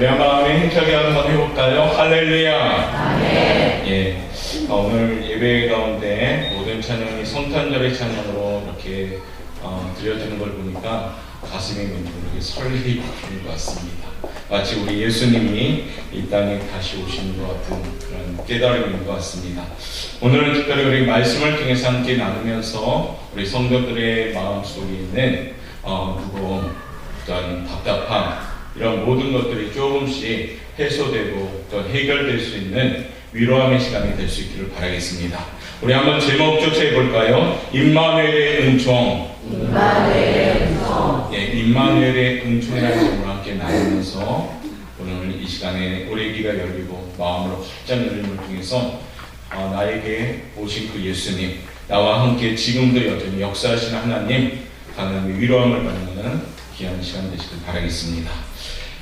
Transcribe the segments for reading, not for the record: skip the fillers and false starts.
우리 한번 힘차게 한번 해볼까요? 할렐루야. 아멘. 예, 오늘 예배 가운데 모든 찬양이 성탄절의 찬양으로 이렇게 드려지는 걸 보니까 가슴이 왠지 설레이는 것 같습니다. 마치 우리 예수님이 이 땅에 다시 오시는 것 같은 그런 깨달음인 것 같습니다. 오늘은 특별히 우리 말씀을 통해서 함께 나누면서 우리 성도들의 마음속에 있는 무거움, 어떤 답답함, 이런 모든 것들이 조금씩 해소되고 또 해결될 수 있는 위로함의 시간이 될 수 있기를 바라겠습니다. 우리 한번 제목조차 해볼까요? 임마누엘의 은총. 임마누엘의 은총. 예, 임마누엘의 은총이라는 제목을 함께 나누면서 오늘 이 시간에 우리 귀가 열리고 마음으로 활짝 열림을 통해서 나에게 오신 그 예수님, 나와 함께 지금도 여전히 역사하시는 하나님의 위로함을 받는 귀한 시간 되시길 바라겠습니다.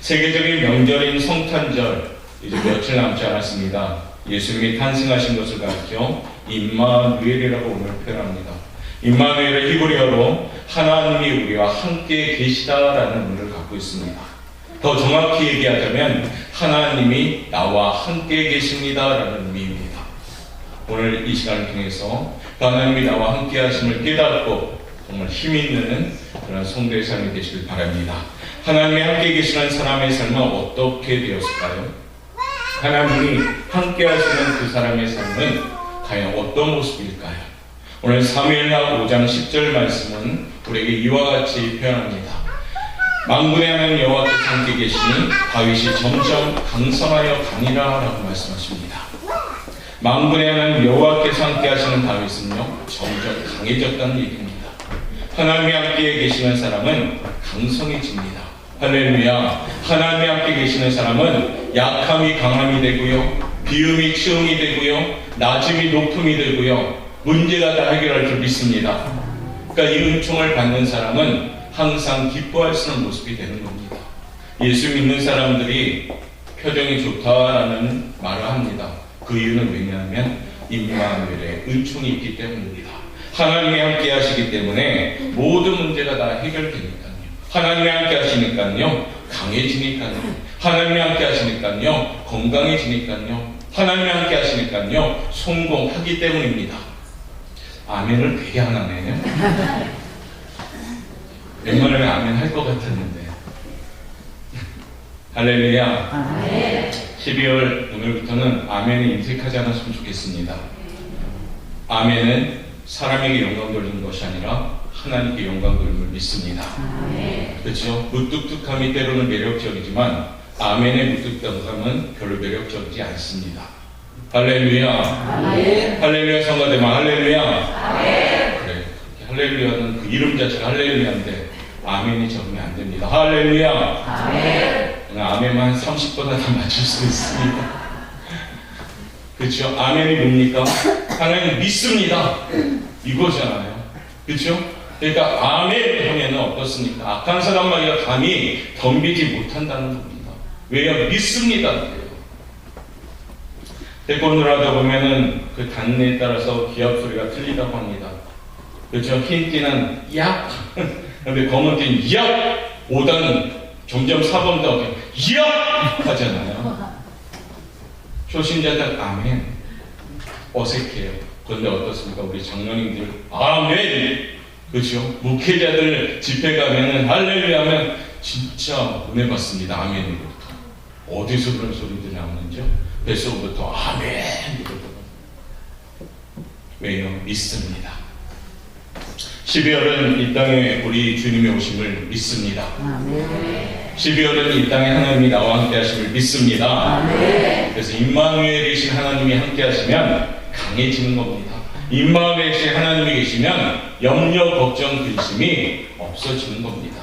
세계적인 명절인 성탄절 이제 며칠 남지 않았습니다. 예수님이 탄생하신 것을 가리켜 임마누엘이라고 오늘 표현합니다. 임마누엘은 히브리어로 하나님이 우리와 함께 계시다라는 의미를 갖고 있습니다. 더 정확히 얘기하자면 하나님이 나와 함께 계십니다라는 의미입니다. 오늘 이 시간을 통해서 하나님이 나와 함께 하심을 깨닫고 정말 힘있는 그런 성도의 삶이 되시길 바랍니다. 하나님이 함께 계시는 사람의 삶은 어떻게 되었을까요? 하나님이 함께 하시는 그 사람의 삶은 과연 어떤 모습일까요? 오늘 사무엘하 5장 10절 말씀은 우리에게 이와 같이 표현합니다. 만군의 하나님 여호와께서 함께 계시니 다윗이 점점 강성하여 가니라 라고 말씀하십니다. 만군의 하나님 여호와께서 함께 하시는 다윗은요 점점 강해졌다는 얘기입니다. 하나님이 함께 계시는 사람은 강성해집니다. 할렐루야. 하나님이 함께 계시는 사람은 약함이 강함이 되고요, 비움이 치움이 되고요, 낮음이 높음이 되고요, 문제가 다 해결할 줄 믿습니다. 그러니까 이 은총을 받는 사람은 항상 기뻐할 수 있는 모습이 되는 겁니다. 예수 믿는 사람들이 표정이 좋다라는 말을 합니다. 그 이유는 왜냐하면 임마누엘의 은총이 있기 때문입니다. 하나님이 함께 하시기 때문에 모든 문제가 다 해결되니까요. 하나님이 함께 하시니까요 강해지니까요. 하나님이 함께 하시니까요 건강해지니까요. 하나님이 함께 하시니까요 성공하기 때문입니다. 아멘을 되게 안 하네요. 웬만하면 아멘 할 것 같았는데. 할렐루야. 아멘. 12월 오늘부터는 아멘에 인색하지 않았으면 좋겠습니다. 아멘은 사람에게 영광 돌리는 것이 아니라 하나님께 영광 돌림을 믿습니다. 아멘. 그렇죠? 무뚝뚝함이 때로는 매력적이지만 아멘의 무뚝뚝함은 별로 매력적이지 않습니다. 할렐루야. 아멘. 할렐루야 성가대만 할렐루야. 아멘. 그래, 할렐루야는 그 이름 자체가 할렐루야인데 아멘이 적으면 안 됩니다. 할렐루야. 아멘. 오늘 아멘만 30번 하나 맞출 수 있습니다. 그렇죠? 아멘이 뭡니까? 하나님 믿습니다. 이거잖아요. 그렇죠? 그러니까 아멘 하면 어떻습니까? 악한 사람마저 감히 덤비지 못한다는 겁니다. 왜요? 믿습니다. 태권도를 하다 보면은 그 단내에 따라서 기합 소리가 틀리다고 합니다. 그렇죠? 흰 띠는 야, 근데 검은 띠는 야, 5단 점점 4번 더 야 하잖아요. 초신자들 아멘 어색해요. 그런데 어떻습니까? 우리 장로님들 아멘. 그렇죠? 목회자들 집회 가면은 할렐루야 하면 진짜 은혜 받습니다. 아멘으로부터. 어디서 그런 소리들이 나오는지요? 뱃속부터 아멘 이러더라고요. 왜요? 믿습니다. 12월은 이 땅에 우리 주님의 오심을 믿습니다. 아멘. 12월은 이 땅에 하나님이 나와 함께 하심을 믿습니다. 아멘. 그래서 임마누엘이신 하나님이 함께 하시면 강해지는 겁니다. 임마누엘이신 하나님이 계시면 염려, 걱정, 근심이 없어지는 겁니다.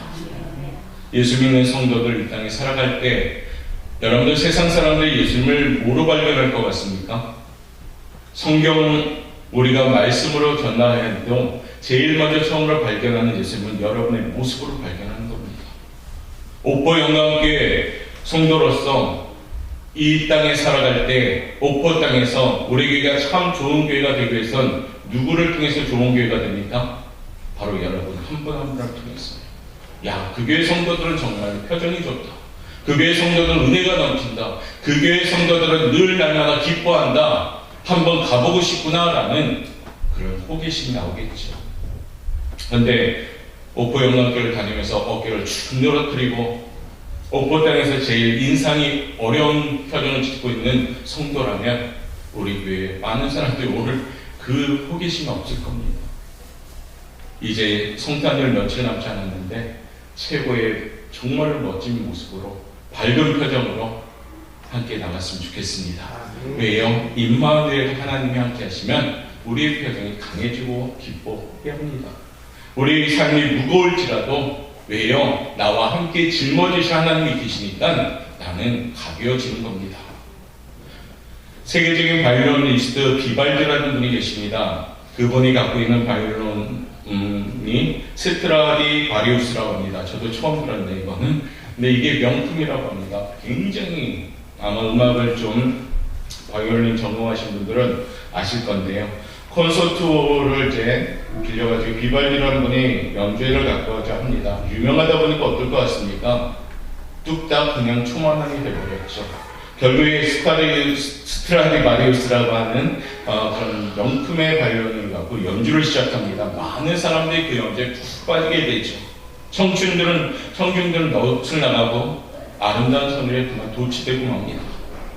예수 믿는 성도들 이 땅에 살아갈 때 여러분들 세상 사람들이 예수님을 뭐로 발견할 것 같습니까? 성경 우리가 말씀으로 전하야 해도 제일 먼저 처음으로 발견하는 예수님은 여러분의 모습으로 발견하는 겁니다. 옥포 영광교회 성도로서 이 땅에 살아갈 때 옥포 땅에서 우리 교회가 참 좋은 교회가 되기 위해선 누구를 통해서 좋은 교회가 됩니까? 바로 여러분 한 분 한 분을 통해서요. 야, 그 교회 성도들은 정말 표정이 좋다. 그 교회 성도들은 은혜가 넘친다. 그 교회 성도들은 늘 날마다 기뻐한다. 한번 가보고 싶구나라는 그런 호기심이 나오겠죠. 그런데 오포 영광교회를 다니면서 어깨를 축 늘어뜨리고 오포 땅에서 제일 인상이 어려운 표정을 짓고 있는 성도라면 우리 교회에 많은 사람들이 오늘 그 호기심이 없을 겁니다. 이제 성탄절 며칠 남지 않았는데 최고의 정말 멋진 모습으로 밝은 표정으로 함께 나갔으면 좋겠습니다. 왜요? 임마누엘 하나님이 함께 하시면 우리의 표정이 강해지고 기뻐해야 합니다. 우리의 삶이 무거울지라도 왜요? 나와 함께 짊어지실 하나님이 계시니까 나는 가벼워지는 겁니다. 세계적인 바이올리니스트 비발디라는 분이 계십니다. 그분이 갖고 있는 바이올린이 스트라디 바리우스라고 합니다. 저도 처음 들었는데 이거는. 근데 이게 명품이라고 합니다. 굉장히 아마 음악을 좀 바이올린 전공하신 분들은 아실 건데요. 콘서트를 이제 빌려가지고 비발디라는 분이 연주회를 갖고 가자 합니다. 유명하다 보니까 어떨 것 같습니까? 뚝딱 그냥 초만함이 되어버렸죠. 결국에 스트라디 바리우스라고 하는 그런 명품의 바이올린을 갖고 연주를 시작합니다. 많은 사람들이 그 연주에 푹 빠지게 되죠. 청중들은 넋을 나가고 아름다운 소리에 그만 도취되고 맙니다.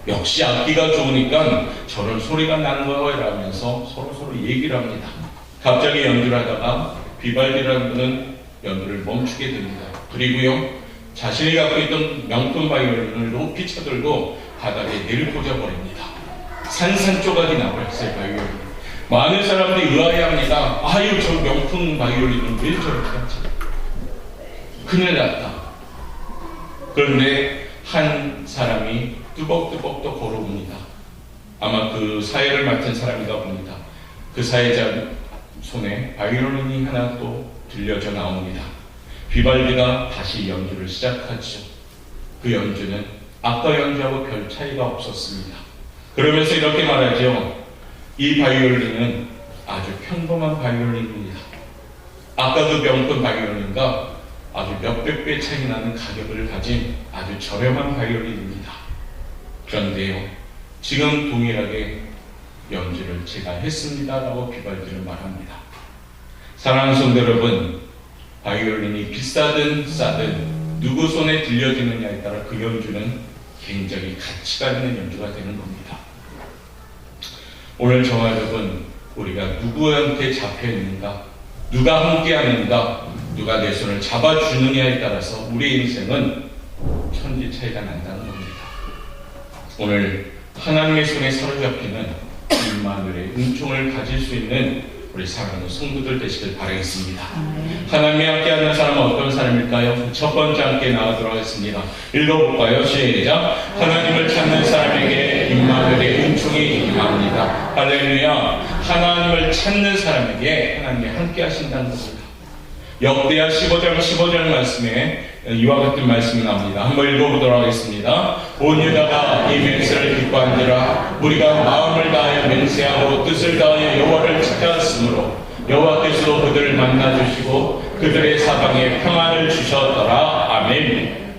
역시 악기가 좋으니까 저런 소리가 나는 거야 라면서 서로 얘기를 합니다. 갑자기 연주를 하다가 비발디라는 분은 연주를 멈추게 됩니다. 그리고요, 자신이 갖고 있던 명품 바이올린을 높이 쳐들고 바닥에 내리꽂아 버립니다. 산산조각이 나버렸어요, 바이올린. 많은 사람들이 의아해합니다. 아유, 저 명품 바이올린은 왜 저렇게 하지? 큰일 났다. 그런데 한 사람이 뚜벅뚜벅 또 걸어옵니다. 아마 그 사회를 맡은 사람이다 봅니다. 그 사회자 손에 바이올린이 하나 또 들려져 나옵니다. 비발디가 다시 연주를 시작하죠. 그 연주는 아까 연주하고 별 차이가 없었습니다. 그러면서 이렇게 말하죠. 이 바이올린은 아주 평범한 바이올린입니다. 아까 그 명품 바이올린과 아주 몇백 배 차이 나는 가격을 가진 아주 저렴한 바이올린입니다. 그런데요, 지금 동일하게 연주를 제가 했습니다라고 비발디를 말합니다. 사랑하는 성도 여러분, 바이올린이 비싸든 싸든 누구 손에 들려지느냐에 따라 그 연주는 굉장히 가치가 있는 연주가 되는 겁니다. 오늘 저와 여러분, 우리가 누구한테 잡혀있는가, 누가 함께하는가, 누가 내 손을 잡아주느냐에 따라서 우리의 인생은 천지 차이가 난다는 겁니다. 오늘 하나님의 손에 사로잡히는 임마누엘의 은총을 가질 수 있는 우리 사랑하는 성도들 되시길 바라겠습니다. 하나님이 함께하는 사람은 어떤 사람일까요? 첫 번째 함께 나가도록 하겠습니다. 읽어볼까요? 시작. 하나님을 찾는 사람에게 임마누엘의 은총이 임합니다. 할렐루야. 하나님을 찾는 사람에게 하나님이 함께하신다는 겁니다. 역대하 15장 말씀에 이와 같은 말씀이 나옵니다. 한번 읽어보도록 하겠습니다. 온 유다가 이 맹세를 기뻐한지라 우리가 마음을 다하여 맹세하고 뜻을 다하여 여호와를 찾아왔으므로 여호와께서도 그들을 만나주시고 그들의 사방에 평안을 주셨더라. 아멘.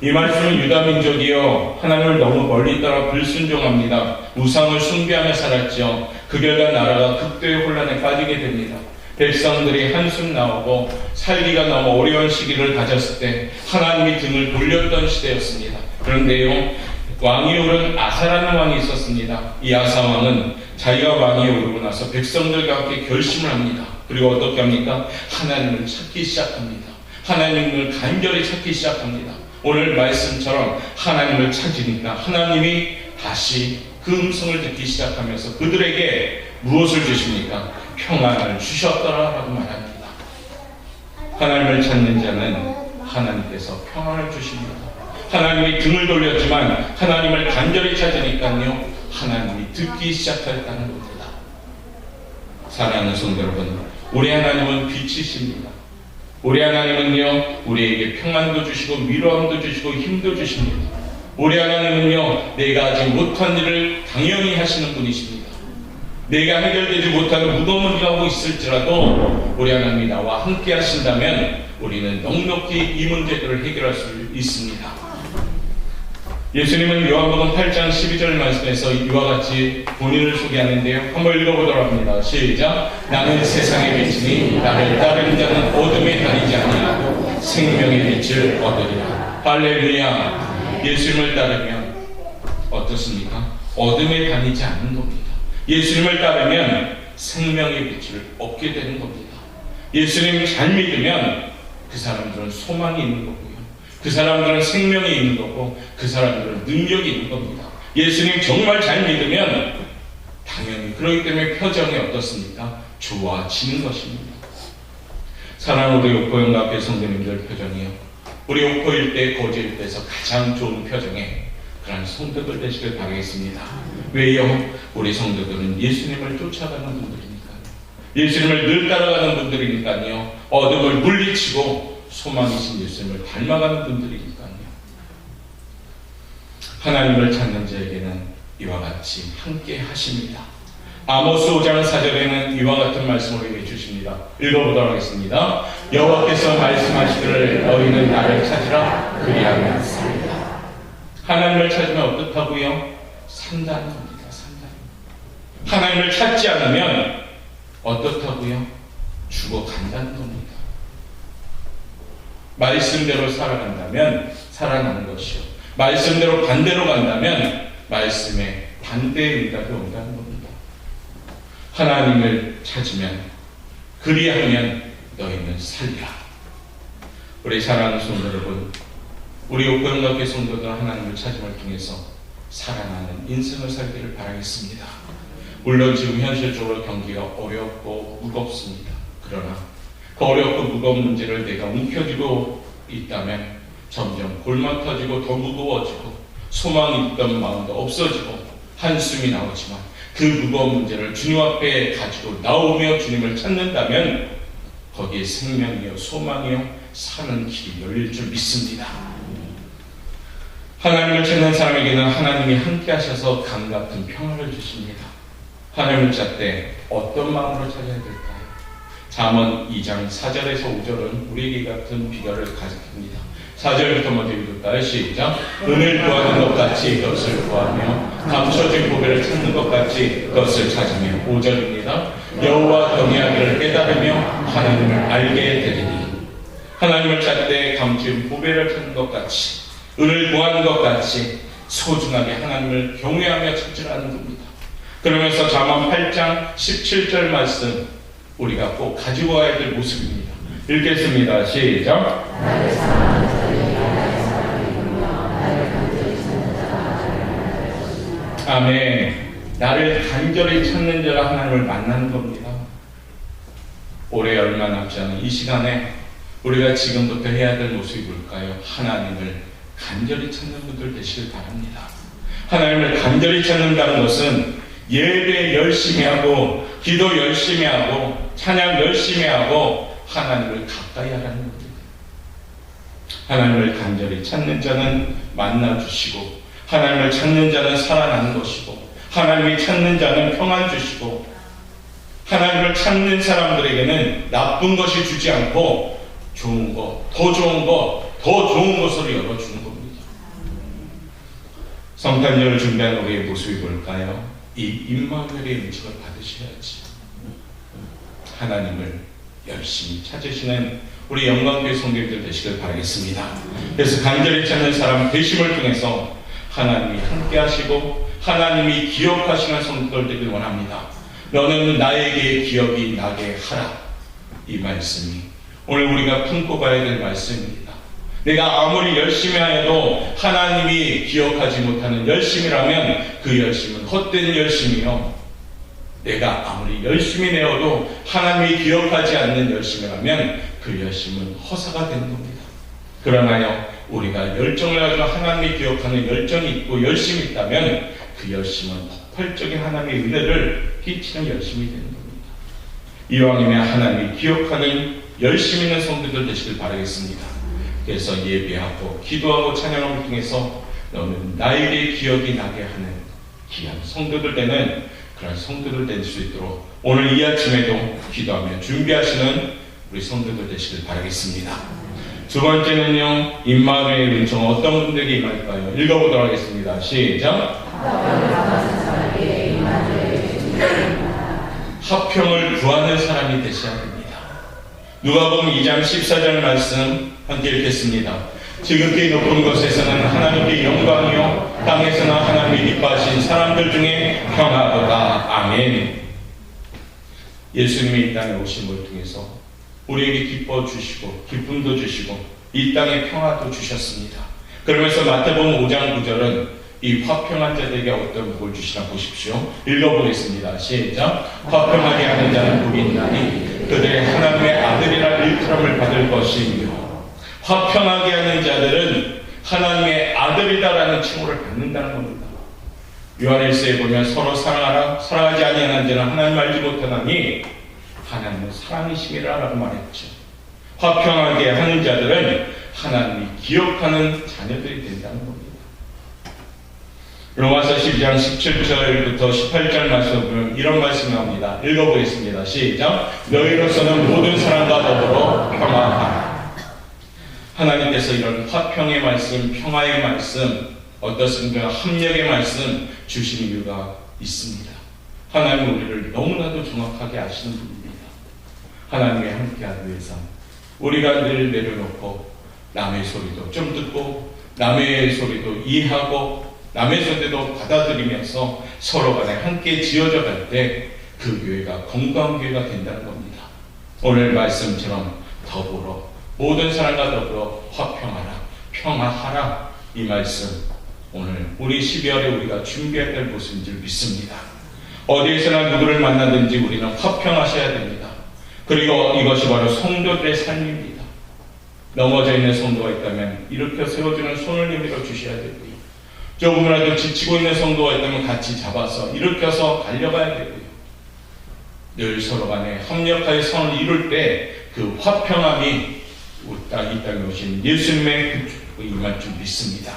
이 말씀은 유다 민족이요, 하나님을 너무 멀리 따라 불순종합니다. 우상을 숭배하며 살았죠. 그 결과 나라가 극도의 혼란에 빠지게 됩니다. 백성들이 한숨 나오고 살기가 너무 어려운 시기를 가졌을 때 하나님이 등을 돌렸던 시대였습니다. 그런데요, 왕이 오른 아사라는 왕이 있었습니다. 이 아사 왕은 자기가 왕위에 오르고 나서 백성들과 함께 결심을 합니다. 그리고 어떻게 합니까? 하나님을 찾기 시작합니다. 하나님을 간절히 찾기 시작합니다. 오늘 말씀처럼 하나님을 찾으니까 하나님이 다시 그 음성을 듣기 시작하면서 그들에게 무엇을 주십니까? 평안을 주셨더라라고 말합니다. 하나님을 찾는 자는 하나님께서 평안을 주십니다. 하나님이 등을 돌렸지만 하나님을 간절히 찾으니까요, 하나님이 듣기 시작하였다는 겁니다. 사랑하는 성도 여러분, 우리 하나님은 빛이십니다. 우리 하나님은요, 우리에게 평안도 주시고 위로함도 주시고 힘도 주십니다. 우리 하나님은요, 내가 하지 못한 일을 당연히 하시는 분이십니다. 내가 해결되지 못하는 무거운 일을 하고 있을지라도 우리 하나님이 나와 함께 하신다면 우리는 넉넉히 이 문제들을 해결할 수 있습니다. 예수님은 요한복음 8장 12절 말씀에서 이와 같이 본인을 소개하는데요. 한번 읽어보도록 합니다. 시작. 나는 세상의 빛이니 나를 따르는 자는 어둠에 다니지 아니하고 생명의 빛을 얻으리라. 할렐루야. 예수님을 따르면 어떻습니까? 어둠에 다니지 않는 겁니다. 예수님을 따르면 생명의 빛을 얻게 되는 겁니다. 예수님 잘 믿으면 그 사람들은 소망이 있는 거고요. 그 사람들은 생명이 있는 거고 그 사람들은 능력이 있는 겁니다. 예수님 정말 잘 믿으면 당연히 그렇기 때문에 표정이 어떻습니까? 좋아지는 것입니다. 사랑하는 우리 옥포연합회 성도님들 표정이요. 우리 옥포일 때 거제일 때에서 가장 좋은 표정에 그런 성도들 되시길 바라겠습니다. 왜요? 우리 성도들은 예수님을 쫓아가는 분들이니까요. 예수님을 늘 따라가는 분들이니까요. 어둠을 물리치고 소망이신 예수님을 닮아가는 분들이니까요. 하나님을 찾는 자에게는 이와 같이 함께 하십니다. 아모스 5장 4절에는 이와 같은 말씀을 우리에게 주십니다. 읽어보도록 하겠습니다. 여호와께서 말씀하시기를 너희는 나를 찾으라 그리하면 산다. 하나님을 찾으면 어떻다고요? 산다는 겁니다. 산다는 겁니다. 하나님을 찾지 않으면 어떻다고요? 죽어간다는 겁니다. 말씀대로 살아간다면 살아나는 것이요. 말씀대로 반대로 간다면 말씀에 반대의 응답이 온다는 겁니다. 하나님을 찾으면 그리하면 너희는 살리라. 우리 사랑하는 성도 여러분, 우리 옥포연합회 성도들 하나님을 찾음을 통해서 살아나는 인생을 살기를 바라겠습니다. 물론 지금 현실적으로 경기가 어렵고 무겁습니다. 그러나 그 어렵고 무거운 문제를 내가 움켜쥐고 있다면 점점 골만 터지고 더 무거워지고 소망이 있던 마음도 없어지고 한숨이 나오지만 그 무거운 문제를 주님 앞에 가지고 나오며 주님을 찾는다면 거기에 생명이요 소망이요 사는 길이 열릴 줄 믿습니다. 하나님을 찾는 사람에게는 하나님이 함께 하셔서 강 같은 평화를 주십니다. 하나님을 찾되 어떤 마음으로 찾아야 될까요? 잠언 2장 4절에서 5절은 우리에게 같은 비결을 가집니다. 4절부터 먼저 읽을까요? 시작. 은을 구하는 것 같이 그것을 구하며 감춰진 보배를 찾는 것 같이 그것을 찾으며 5절입니다. 여호와 경외하기를 깨달으며 하나님을 알게 되리니. 하나님을 찾되 감춘 보배를 찾는 것 같이 은을 구하는 것 같이 소중하게 하나님을 경외하며 찾으라는 겁니다. 그러면서 잠언 8장 17절 말씀 우리가 꼭 가지고 와야 될 모습입니다. 읽겠습니다. 시작. 아멘. 나를 간절히 찾는 자가 하나님을 만나는 겁니다. 올해 얼마 남지 않은 이 시간에 우리가 지금부터 해야 될 모습이 뭘까요? 하나님을 간절히 찾는 분들 되시길 바랍니다. 하나님을 간절히 찾는다는 것은 예배 열심히 하고 기도 열심히 하고 찬양 열심히 하고 하나님을 가까이 하라는 겁니다. 하나님을 간절히 찾는 자는 만나주시고 하나님을 찾는 자는 살아나는 것이고 하나님이 찾는 자는 평안 주시고 하나님을 찾는 사람들에게는 나쁜 것이 주지 않고 좋은 것, 더 좋은 것, 더 좋은 것으로 열어주는 겁니다. 성탄절을 준비하는 우리의 모습이 뭘까요? 이 임마누엘의 음식을 받으셔야지. 하나님을 열심히 찾으시는 우리 영광교회 성도님들 되시길 바라겠습니다. 그래서 간절히 찾는 사람 되심을 통해서 하나님이 함께 하시고 하나님이 기억하시는 성도들 되길 원합니다. 너는 나에게 기억이 나게 하라. 이 말씀이 오늘 우리가 품고 가야 될 말씀입니다. 내가 아무리 열심히 하여도 하나님이 기억하지 못하는 열심이라면 그 열심은 헛된 열심이요. 내가 아무리 열심히 내어도 하나님이 기억하지 않는 열심이라면 그 열심은 허사가 되는 겁니다. 그러나요, 우리가 열정을 가지고 하나님이 기억하는 열정이 있고 열심이 있다면 그 열심은 폭발적인 하나님의 은혜를 끼치는 열심이 되는 겁니다. 이왕이면 하나님이 기억하는 열심 있는 성도들 되시길 바라겠습니다. 그래서 예배하고 기도하고 찬양을 통해서 너는 나에게 기억이 나게 하는 귀한 성도들 되는 그런 성도들 될 수 있도록 오늘 이 아침에도 기도하며 준비하시는 우리 성도들 되시길 바라겠습니다. 두 번째는요, 임마누엘 은총 어떤 분들에게 임할까요? 읽어보도록 하겠습니다. 시작. 화평을 구하는 사람이 되셔야 됩니다. 누가복음 2장 14절 말씀 함께 읽겠습니다. 지극히 높은 곳에서는 하나님께 영광이요 땅에서는 하나님이 기뻐하신 사람들 중에 평화로다. 아멘. 예수님이 이 땅에 오심을 통해서 우리에게 기뻐 주시고 기쁨도 주시고 이 땅에 평화도 주셨습니다. 그러면서 마태복음 5장 9절은 이 화평한 자들에게 어떤 복을 주시나 보십시오. 읽어보겠습니다. 시작. 화평하게 하는 자는 복이 있나니 그들의 하나님의 아들이라 일컬음을 받을 것이며, 화평하게 하는 자들은 하나님의 아들이다라는 칭호를 받는다는 겁니다. 요한일서에 보면 서로 사랑하라, 사랑하지 아니하는 자는 하나님 알지 못하나니 하나님은 사랑이심이라 라고 말했죠. 화평하게 하는 자들은 하나님이 기억하는 자녀들이 된다는 겁니다. 로마서 12장 17절부터 18절 말씀을 보면 이런 말씀이 나옵니다. 읽어보겠습니다. 시작. 너희로서는 모든 사람과 더불어 평화하라. 하나님께서 이런 화평의 말씀, 평화의 말씀, 어떻습니까? 합력의 말씀 주신 이유가 있습니다. 하나님은 우리를 너무나도 정확하게 아시는 분입니다. 하나님의 함께하기 위해서 우리가 늘 내려놓고 남의 소리도 좀 듣고 남의 소리도 이해하고 남의 소리도 받아들이면서 서로 간에 함께 지어져 갈 때 그 교회가 건강한 교회가 된다는 겁니다. 오늘 말씀처럼 더불어 모든 사람과 더불어 화평하라, 평화하라, 이 말씀 오늘 우리 12월에 우리가 준비해야 될 모습인 줄 믿습니다. 어디에서나 누구를 만나든지 우리는 화평하셔야 됩니다. 그리고 이것이 바로 성도들의 삶입니다. 넘어져 있는 성도가 있다면 일으켜 세워주는 손을 내밀어 주셔야 되고요. 조금이라도 지치고 있는 성도가 있다면 같이 잡아서 일으켜서 달려가야 되고요. 늘 서로 간에 협력하여 선을 이룰 때 그 화평함이 이 땅에 오신 예수님의 그 임할 줄 믿습니다.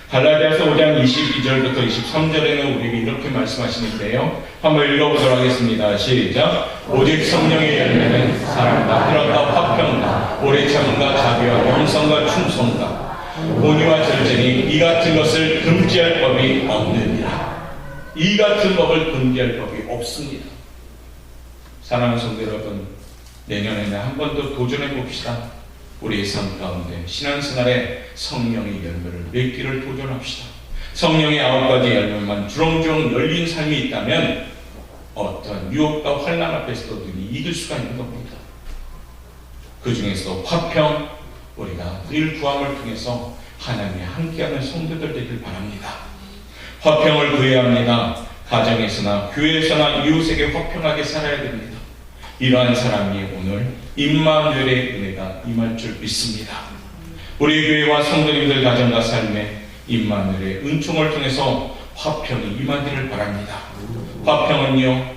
갈라디아서 5장 22절부터 23절에는 우리에게 이렇게 말씀하시는데요. 한번 읽어보도록 하겠습니다. 시작. 오직 성령의 열매는 사랑과 희락과 화평과 오래 참음과 자비와 겸손과 충성과 온유와 절제니 이 같은 것을 금지할 법이 없느니라. 이 같은 법을 금지할 법이 없습니다. 사랑하는 성도 여러분, 내년에는 한 번 더 도전해 봅시다. 우리의 삶 가운데 신앙생활에 성령의 열매를 맺기를 도전합시다. 성령의 9가지 열매만 주렁주렁 열린 삶이 있다면 어떤 유혹과 환난 앞에서도 능히 이길 수가 있는 겁니다. 그 중에서도 화평, 우리가 늘 구함을 통해서 하나님이 함께하는 성도들 되길 바랍니다. 화평을 구해야 합니다. 가정에서나 교회에서나 이웃에게 화평하게 살아야 됩니다. 이러한 사람이 오늘 임마누엘의 은혜가 임할 줄 믿습니다. 우리 교회와 성도님들 가정과 삶에 임마누엘의 은총을 통해서 화평이 임하기를 바랍니다. 화평은요,